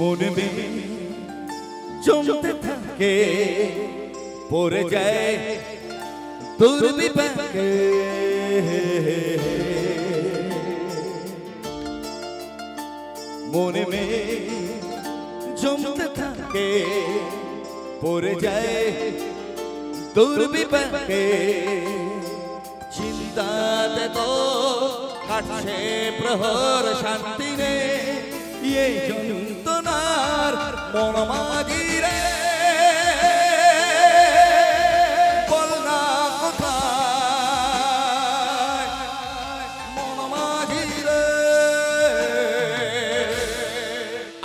মনে জমতে থাকে পড়ে যায় দুর্বিপাকে মনে জমতে থাকে পড়ে যায় দুর্বিপাকে চিন্তাতে তো কাটছে প্রহর শান্তি রে এই যন্ত্রণার মন মাঝি রে বল না কোথায় মন মাঝি রে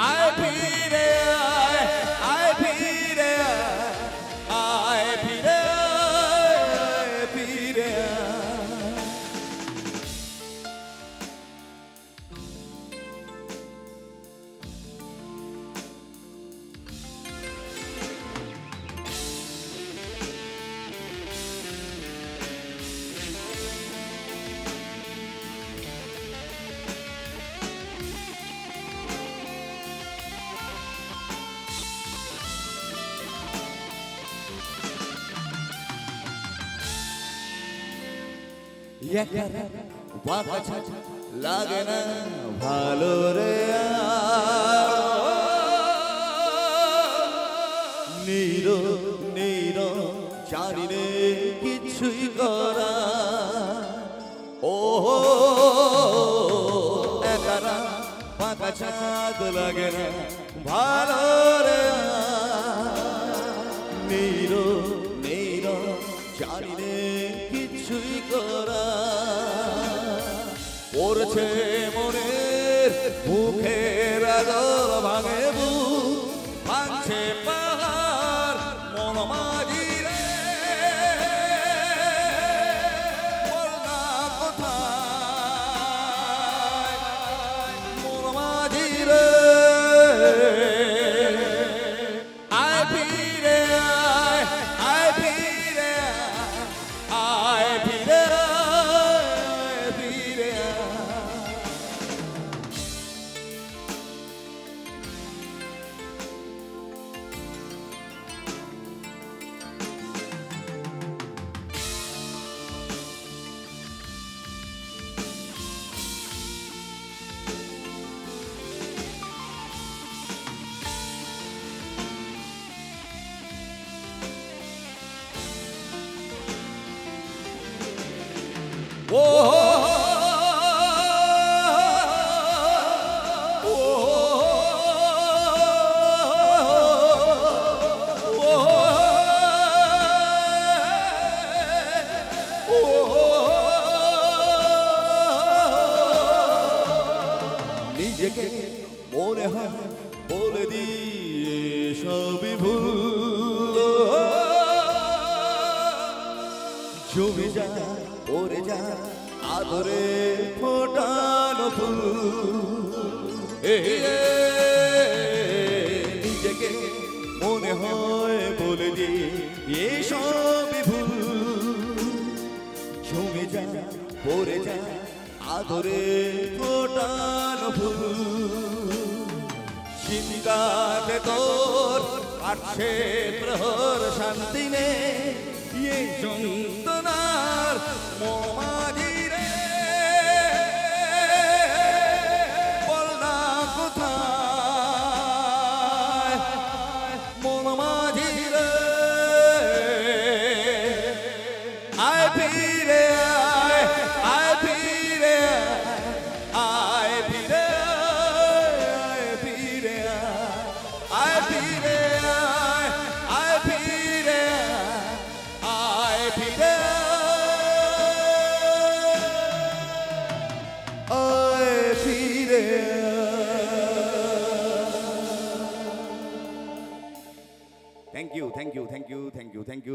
আয় ফিরে আয় ফিরে আয় ফিরে ফিরে লাগে না ভালো রে নীর নীর জানি রে কিছুই করা ও একারা পাকা ছাদ লাগে না ভালো রে নীর নীর জানি রে কিছুই করা পড়ছে মনের মুখের আদর ভাঙে বুক ভাঙছে পাহাড় মন মাঝি রে বল না কোথায় মন মাঝি রে আয় ফিরে আয় ফিরে আয় ফিরে Oh, নিজেকে মনে হয় বলে দিয়ে সবই ভুল জমে যা ওরে যা আদরে ফোটানো ফুল নিজেকে মনে হয় বলে দিয়ে এই সবই ভুল জমে যা পড়ে যা আদরে ফোটানো ফুল চিন্তাতে তোর কাটছে প্রহর শান্তি নে এই যন্ত্রণার মন মাঝি রে বল না কোথায় মন মাঝি রে আয় ফিরে আয় ফিরে আয় ফিরে আয় ফিরে আয় ফিরে আয় ফিরে আয় ফিরে আয় ফিরে thank you thank you thank you thank you thank you